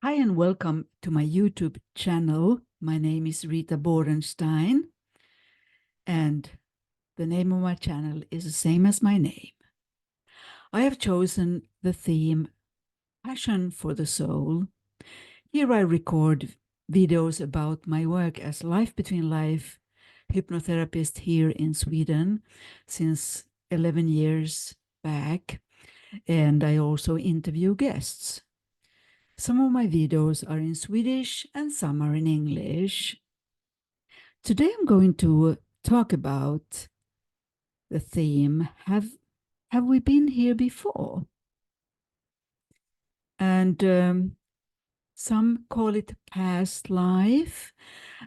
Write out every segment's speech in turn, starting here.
Hi and welcome to my YouTube channel. My name is Rita Borenstein and the name of my channel is the same as my name. I have chosen the theme Passion for the Soul. Here I record videos about my work as Life Between Life hypnotherapist here in Sweden since 11 years back, and I also interview guests. Some of my videos are in Swedish and some are in English. Today I'm going to talk about the theme, have we been here before? And some call it past life,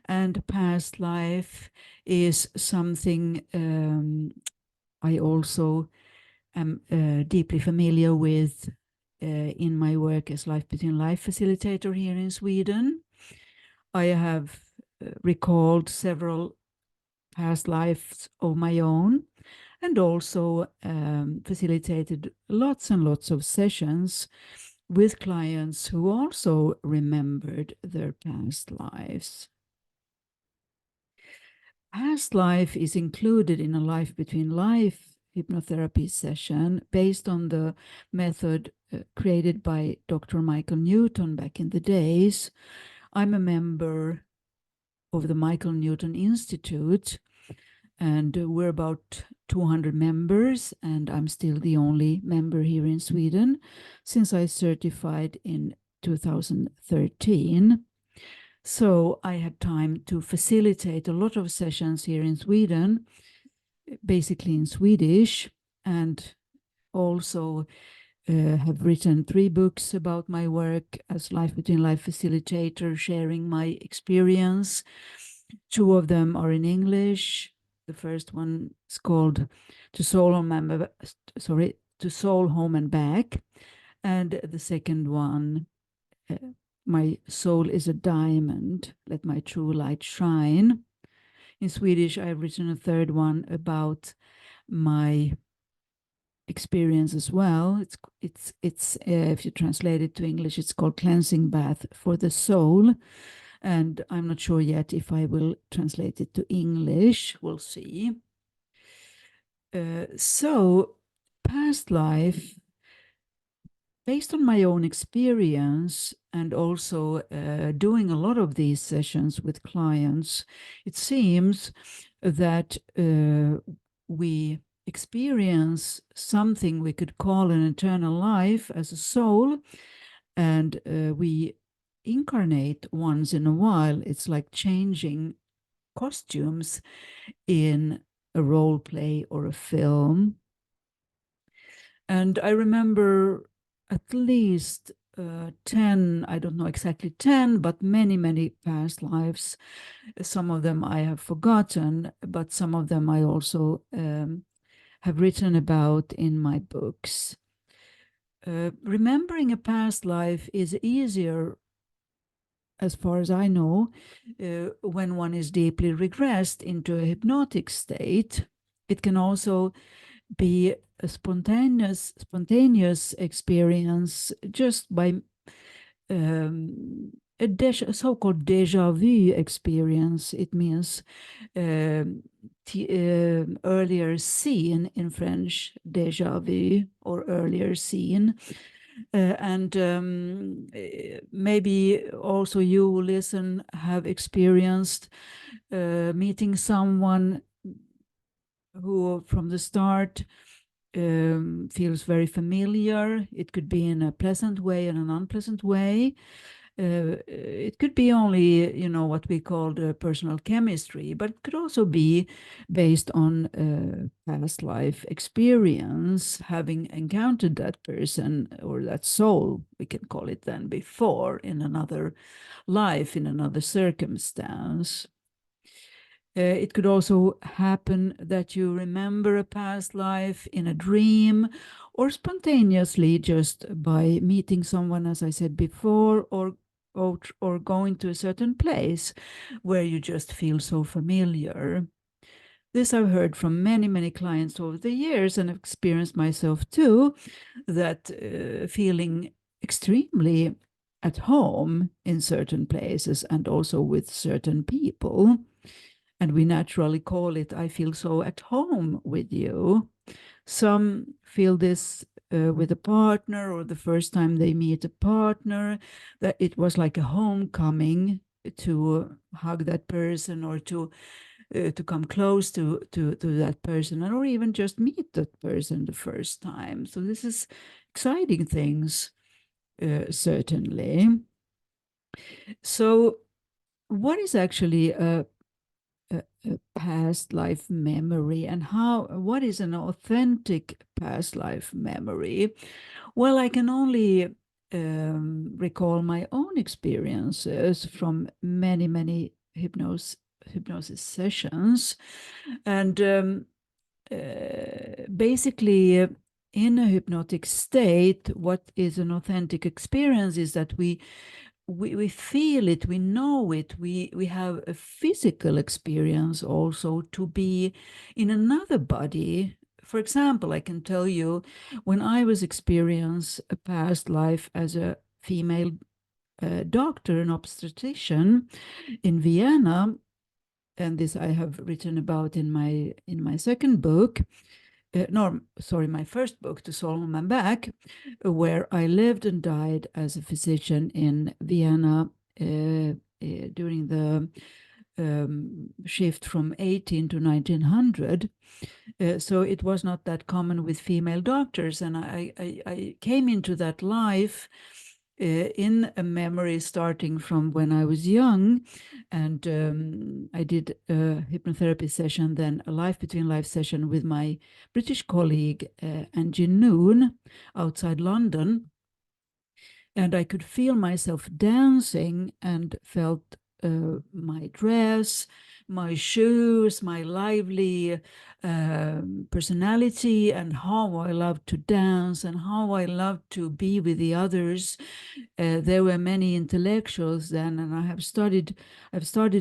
and past life is something I also am deeply familiar with in my work as Life Between Life facilitator here in Sweden. I have recalled several past lives of my own, and also facilitated lots and lots of sessions with clients who also remembered their past lives. Past life is included in a Life Between Life hypnotherapy session based on the method created by Dr. Michael Newton back in the days. I'm a member of the Michael Newton Institute, and we're about 200 members, and I'm still the only member here in Sweden since I certified in 2013. So I had time to facilitate a lot of sessions here in Sweden, basically in Swedish, and also have written 3 books about my work as Life Between Life facilitator, sharing my experience. 2 of them are in English. The first one is called To Soul Home and Back, and the second one, My Soul is a Diamond, Let My True Light Shine. In Swedish, I've written a third one about my experience as well. It's if you translate it to English, it's called Cleansing Bath for the Soul. And I'm not sure yet if I will translate it to English. We'll see. So, past life, based on my own experience and also doing a lot of these sessions with clients, it seems that we experience something we could call an eternal life as a soul, and we incarnate once in a while. It's like changing costumes in a role play or a film. And I remember at least 10, I don't know exactly 10, but many past lives. Some of them I have forgotten, but some of them I also have written about in my books. Remembering a past life is easier, as far as I know, when one is deeply regressed into a hypnotic state. It can also be a spontaneous experience just by a so-called déjà vu experience. It means earlier seen in French, déjà vu, or earlier seen. And maybe also you who listen have experienced meeting someone who from the start feels very familiar. It could be in a pleasant way and an unpleasant way. It could be only, what we call personal chemistry, but it could also be based on past life experience, having encountered that person or that soul, we can call it then, before in another life, in another circumstance. It could also happen that you remember a past life in a dream, or spontaneously just by meeting someone, as I said before, or going to a certain place where you just feel so familiar. This I've heard from many clients over the years, and experienced myself too, that feeling extremely at home in certain places and also with certain people. And we naturally call it, I feel so at home with you. Some feel this with a partner, or the first time they meet a partner, that it was like a homecoming to hug that person, or to come close to that person, or even just meet that person the first time. So this is exciting things, certainly. So what is actually a past life memory, and what is an authentic past life memory? Well, I can only recall my own experiences from many hypnosis sessions. And basically, in a hypnotic state, what is an authentic experience is that we feel it, we know it, we have a physical experience also to be in another body. For example, I can tell you, when I was experiencing a past life as a female doctor, an obstetrician in Vienna, and this I have written about in my second book, my first book, To Soul on My Back, where I lived and died as a physician in Vienna during the shift from 18 to 1900. So it was not that common with female doctors. And I came into that life in a memory starting from when I was young. And I did a hypnotherapy session, then a Life Between Lives session with my British colleague, Angie Noon, outside London. And I could feel myself dancing and felt my dress, my shoes, my lively personality, and how I loved to dance and how I loved to be with the others. There were many intellectuals then, and I've started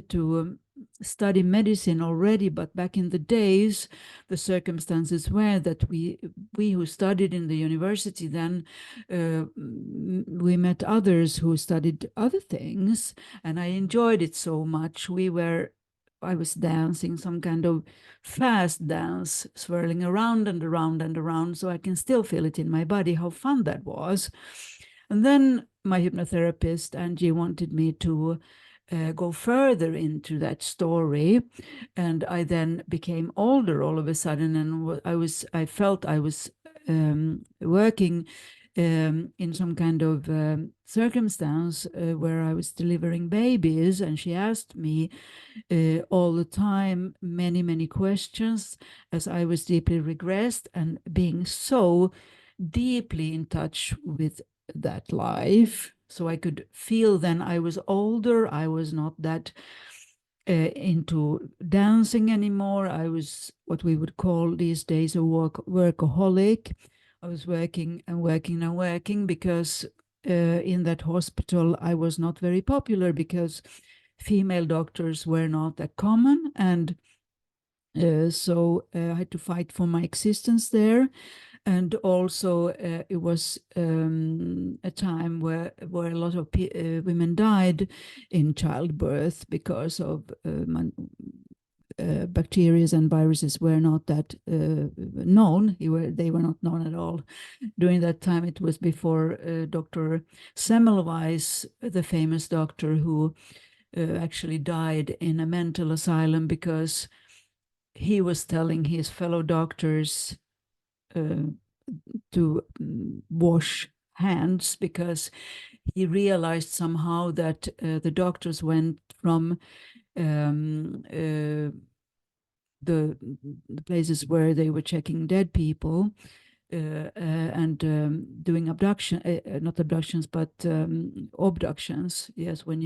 to study medicine already, but back in the days, the circumstances were that we who studied in the university then, we met others who studied other things, and I enjoyed it so much. I was dancing some kind of fast dance, swirling around and around and around, so I can still feel it in my body, how fun that was. And then my hypnotherapist, Angie, wanted me to go further into that story. And I then became older all of a sudden, and I felt I was working in some kind of circumstance where I was delivering babies. And she asked me all the time many questions, as I was deeply regressed and being so deeply in touch with that life. So I could feel then I was older. I was not that into dancing anymore. I was what we would call these days a workaholic. I was working and working and working because in that hospital I was not very popular, because female doctors were not that common. And so I had to fight for my existence there. And also it was a time where a lot of women died in childbirth because of bacteria and viruses were not that known. They were not known at all. During that time, it was before Dr. Semmelweis, the famous doctor who actually died in a mental asylum because he was telling his fellow doctors to wash hands, because he realized somehow that the doctors went from the places where they were checking dead people and doing not abductions, but abductions. Yes, when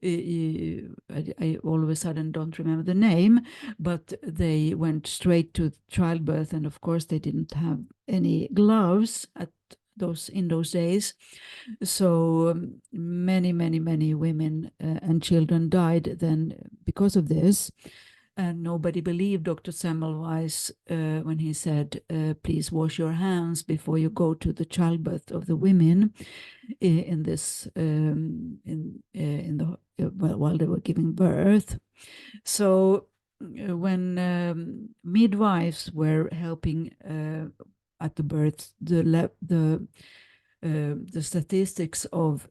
I all of a sudden don't remember the name, but they went straight to childbirth, and of course they didn't have any gloves in those days. So many women and children died then because of this. And nobody believed Dr. Semmelweis when he said, please wash your hands before you go to the childbirth of the women in this, while they were giving birth. So when midwives were helping at the birth, the statistics of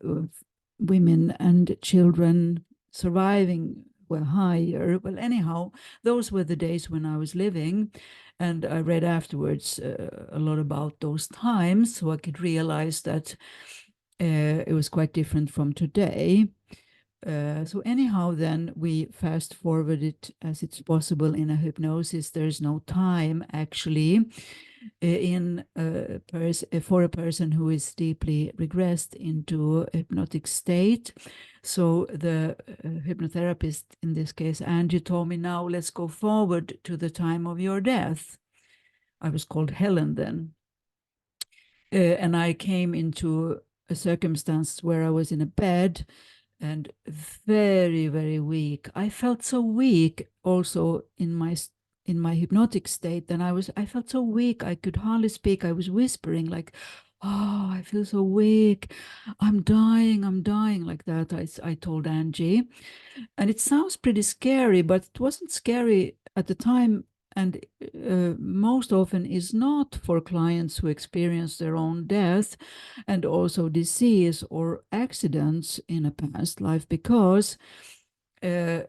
women and children surviving were higher. Well, anyhow, those were the days when I was living, and I read afterwards a lot about those times, so I could realize that it was quite different from today. So anyhow, then we fast forward it as it's possible in a hypnosis. There's no time actually for a person who is deeply regressed into a hypnotic state. So the hypnotherapist, in this case, Angie, told me, now let's go forward to the time of your death. I was called Helen then. And I came into a circumstance where I was in a bed and very, very weak. I felt so weak also in my hypnotic state. Then I felt so weak, I could hardly speak. I was whispering like, oh, I feel so weak. I'm dying, like that. I told Angie. And it sounds pretty scary, but it wasn't scary at the time, and most often is not for clients who experience their own death and also disease or accidents in a past life, because for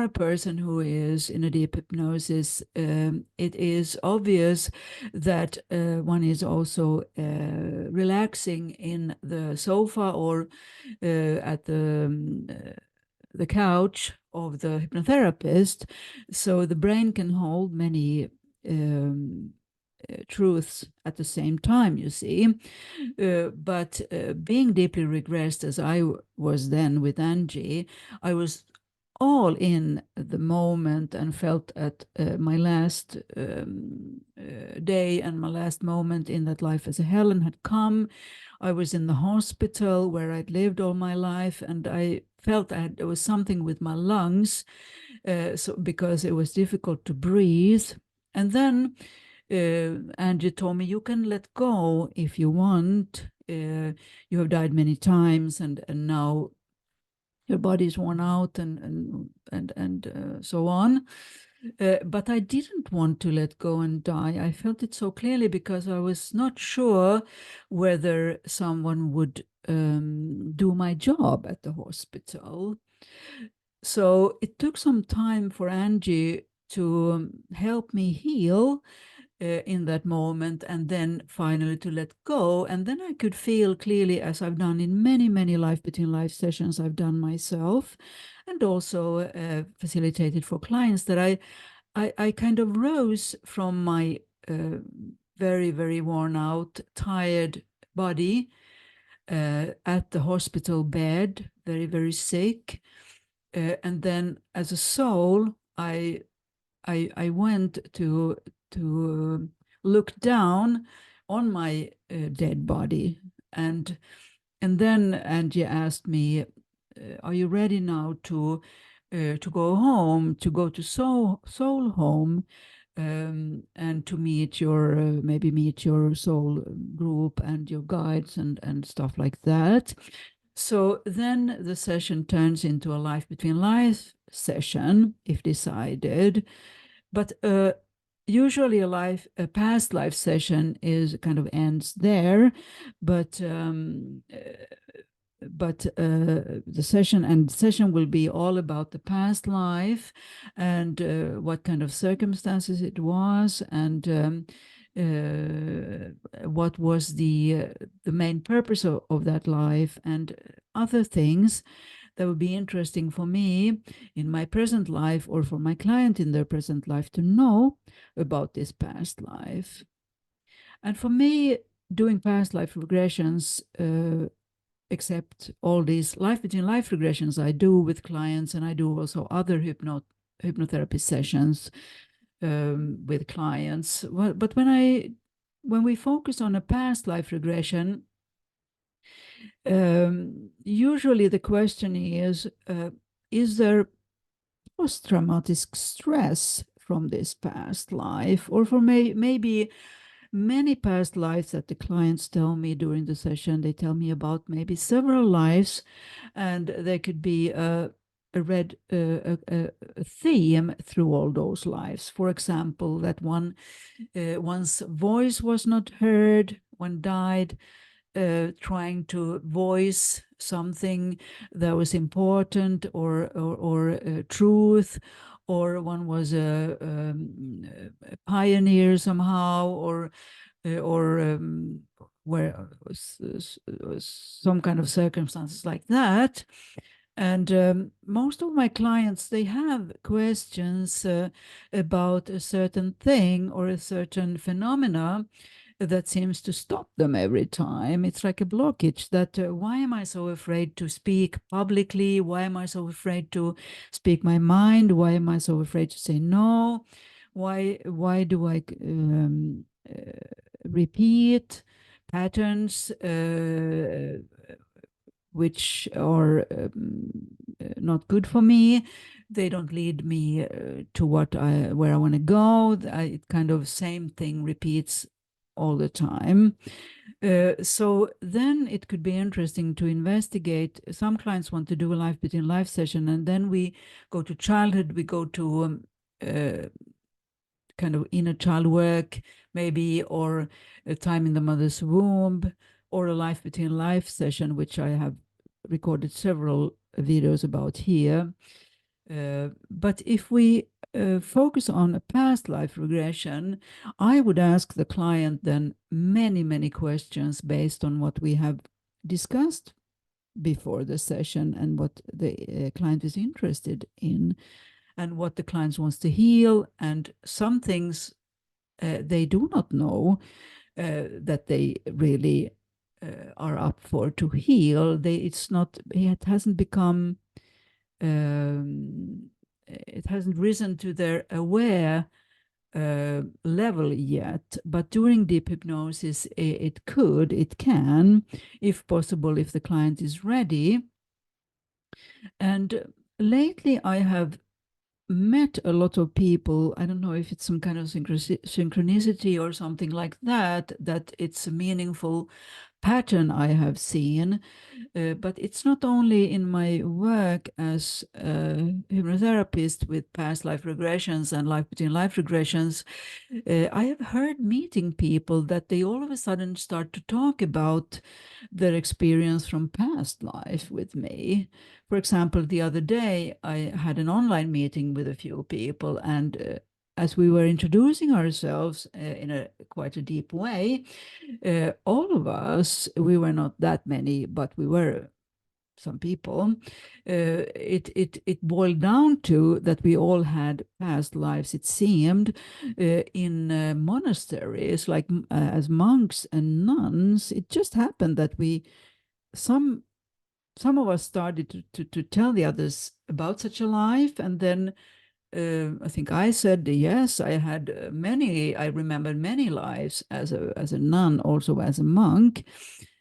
a person who is in a deep hypnosis, it is obvious that one is also relaxing in the sofa or at the couch of the hypnotherapist, so the brain can hold many truths at the same time, you see. But being deeply regressed as I was then with Angie, I was all in the moment and felt at my last day and my last moment in that life as a Helen had come. I was in the hospital where I'd lived all my life, and I felt there was something with my lungs, so because it was difficult to breathe. And then Angie told me, you can let go if you want. You have died many times, and now your body's worn out, and so on. But I didn't want to let go and die. I felt it so clearly because I was not sure whether someone would do my job at the hospital. So it took some time for Angie to help me heal in that moment, and then finally to let go. And then I could feel clearly, as I've done in many, many Life Between Lives sessions I've done myself, and also facilitated for clients, that I kind of rose from my very, very worn out, tired body at the hospital bed, very, very sick. And then as a soul, I went to look down on my dead body, and then Angie asked me, "Are you ready now to go home, to go to soul home, and to meet your maybe meet your soul group and your guides and stuff like that?" So then the session turns into a Life Between Lives session, if decided. But usually a past life session is kind of ends there, but the session will be all about the past life and what kind of circumstances it was, and what was the main purpose of that life, and other things that would be interesting for me in my present life, or for my client in their present life, to know about this past life. And for me, doing past life regressions, except all these Life Between Life regressions I do with clients, and I do also other hypnotherapy sessions with clients. Well, but when we focus on a past life regression, usually the question is there post-traumatic stress from this past life, or for maybe many past lives that the clients tell me during the session. They tell me about maybe several lives, and there could be a theme through all those lives. For example, that one's voice was not heard, one died trying to voice something that was important, or truth, or one was a pioneer somehow, or where was some kind of circumstances like that. And most of my clients, they have questions about a certain thing or a certain phenomena that seems to stop them every time. It's like a blockage that why am I so afraid to speak publicly? Why am I so afraid to speak my mind? Why am I so afraid to say no? Why do I repeat patterns which are not good for me? They don't lead me to where I want to go. It kind of same thing repeats all the time. So then it could be interesting to investigate. Some clients want to do a Life Between Lives session, and then we go to childhood, we go to kind of inner child work, maybe, or a time in the mother's womb, or a Life Between Lives session, which I have recorded several videos about here. But if we focus on a past life regression, I would ask the client then many questions based on what we have discussed before the session, and what the client is interested in, and what the client wants to heal, and some things they do not know that they really are up for to heal. It hasn't become it hasn't risen to their aware level yet, but during deep hypnosis it can, if possible, if the client is ready. And lately I have met a lot of people. I don't know if it's some kind of synchronicity or something like that, that it's a meaningful pattern I have seen. But it's not only in my work as a hypnotherapist with past life regressions and life between life regressions. I have heard meeting people that they all of a sudden start to talk about their experience from past life with me. For example, the other day I had an online meeting with a few people, and as we were introducing ourselves in quite a deep way, all of us, we were not that many, but we were some people, it boiled down to that we all had past lives, it seemed, in monasteries, like as monks and nuns. It just happened that some of us started to tell the others about such a life, and then I think I said yes. I had I remembered many lives as a nun, also as a monk,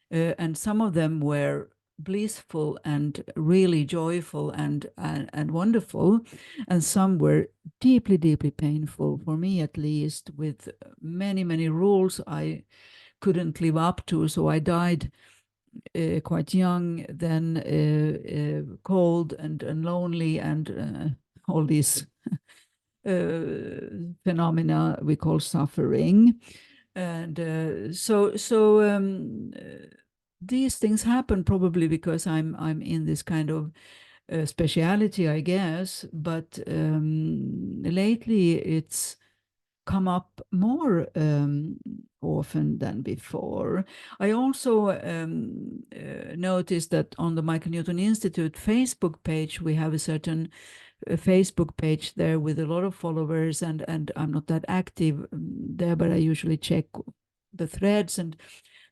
and some of them were blissful and really joyful and wonderful, and some were deeply painful, for me at least, with many rules I couldn't live up to. So I died quite young, then cold and lonely, and all these phenomena we call suffering. And these things happen probably because I'm in this kind of speciality, I guess. But lately it's come up more often than before. I also noticed that on the Michael Newton Institute Facebook page, we have a certain Facebook page there with a lot of followers, and I'm not that active there, but I usually check the threads. And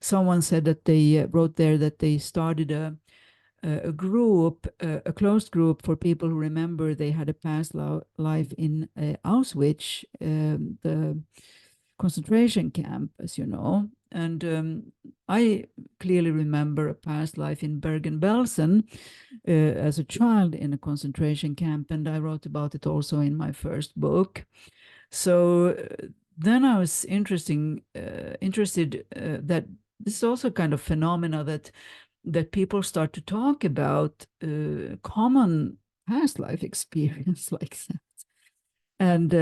someone said that they wrote there that they started a group, a closed group for people who remember they had a past life in Auschwitz, the concentration camp, as you know. And I clearly remember a past life in Bergen-Belsen as a child in a concentration camp, and I wrote about it also in my first book. So then I was interested that this is also kind of phenomena that people start to talk about common past life experience like that. And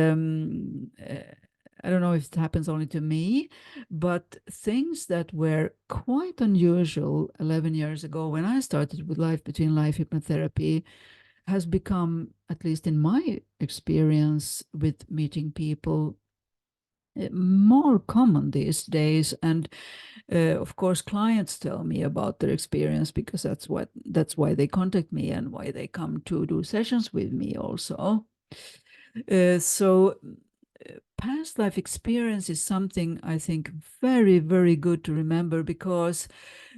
I don't know if it happens only to me, but things that were quite unusual 11 years ago when I started with Life Between Life hypnotherapy has become, at least in my experience with meeting people, more common these days. And of course, clients tell me about their experience because that's why they contact me and why they come to do sessions with me also. So past life experience is something I think very, very good to remember, because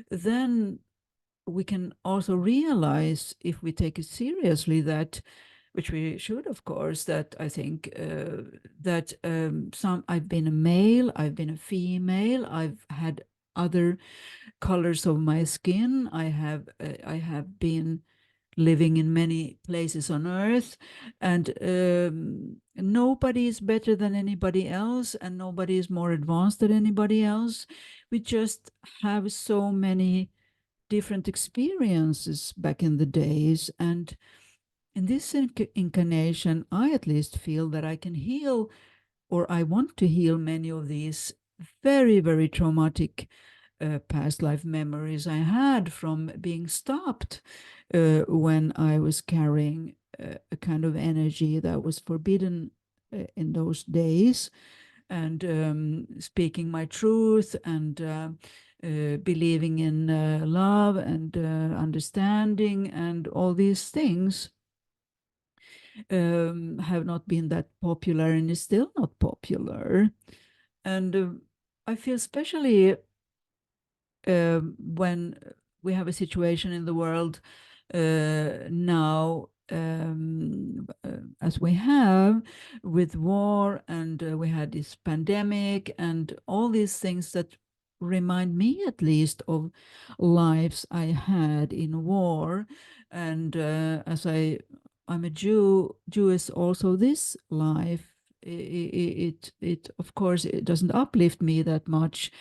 then we can also realize, if we take it seriously, that, which we should, of course, that I think that I've been a male, I've been a female, I've had other colors of my skin, I have been living in many places on earth, and nobody is better than anybody else, and nobody is more advanced than anybody else. We just have so many different experiences back in the days, and in this incarnation, I at least feel that I can heal, or I want to heal, many of these very, very traumatic past life memories I had from being stopped when I was carrying a kind of energy that was forbidden in those days, and speaking my truth, and believing in love and understanding, and all these things have not been that popular, and is still not popular. And I feel especially when we have a situation in the world now, as we have, with war, and we had this pandemic, and all these things that remind me, at least, of lives I had in war. And as I'm a Jewish also, this life, it of course, it doesn't uplift me that much,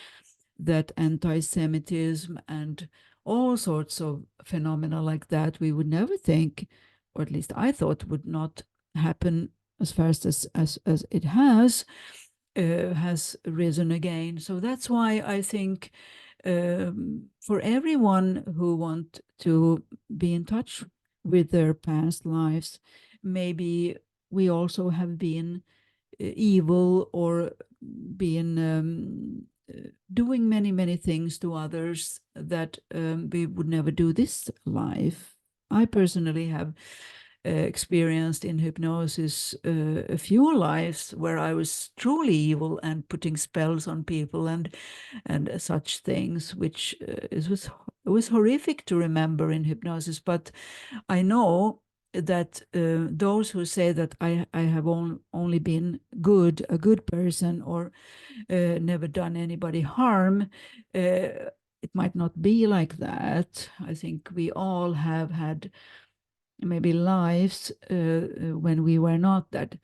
that anti-Semitism and all sorts of phenomena like that we would never think, or at least I thought, would not happen as fast as it has risen again. So that's why I think for everyone who want to be in touch with their past lives, maybe we also have been evil, or been doing many, many things to others that we would never do this life. I personally have experienced in hypnosis a few lives where I was truly evil and putting spells on people and such things, which it was horrific to remember in hypnosis. But I know that those who say that I have only been a good person, or never done anybody harm, it might not be like that. I think we all have had maybe lives when we were not that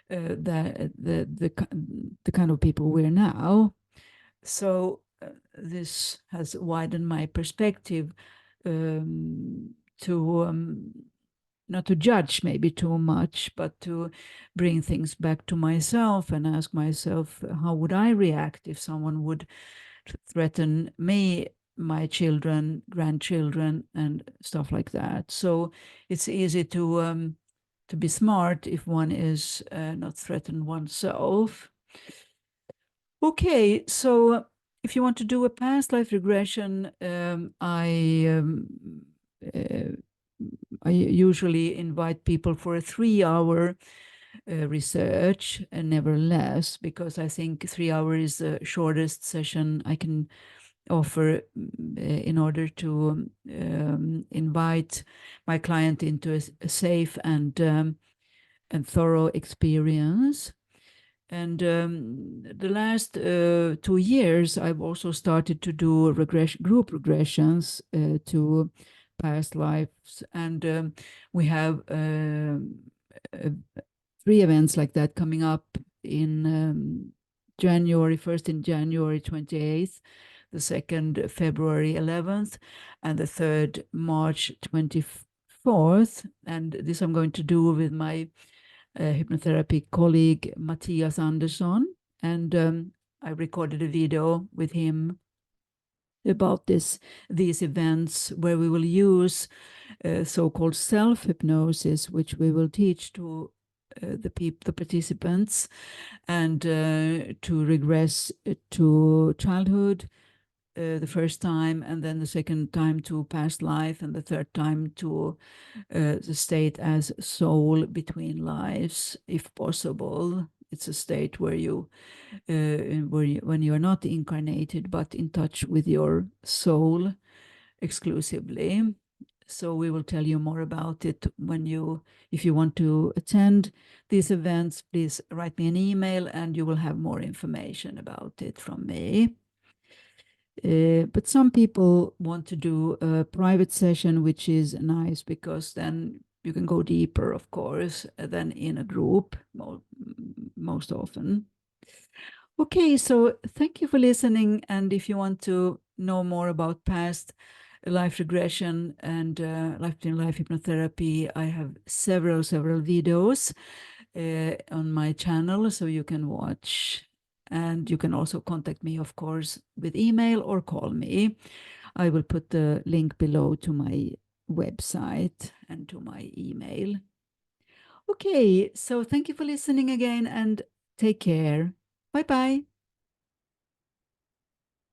the kind of people we're now. So this has widened my perspective, to not to judge maybe too much, but to bring things back to myself and ask myself, how would I react if someone would threaten me, my children, grandchildren, and stuff like that. So it's easy to be smart if one is not threatened oneself. Okay, so if you want to do a past life regression, I usually invite people for a 3-hour research, and nevertheless, because I think 3 hours is the shortest session I can offer in order to invite my client into a safe and thorough experience. And the last 2 years, I've also started to do group regressions to past lives. And we have 3 events like that coming up in January, first in January 28th, the second February 11th, and the third March 24th. And this I'm going to do with my hypnotherapy colleague Mattias Andersson, and I recorded a video with him about these events where we will use so-called self-hypnosis, which we will teach to the participants, and to regress to childhood the first time, and then the second time to past life, and the third time to the state as soul between lives, if possible. It's a state where when you are not incarnated, but in touch with your soul exclusively. So we will tell you more about it if you want to attend these events, please write me an email and you will have more information about it from me. But some people want to do a private session, which is nice because then you can go deeper, of course, than in a group most often. Okay, so thank you for listening. And if you want to know more about past life regression and life between life hypnotherapy, I have several videos on my channel, so you can watch. And you can also contact me, of course, with email or call me. I will put the link below to my website and to my email. Okay, so thank you for listening again and take care. Bye-bye.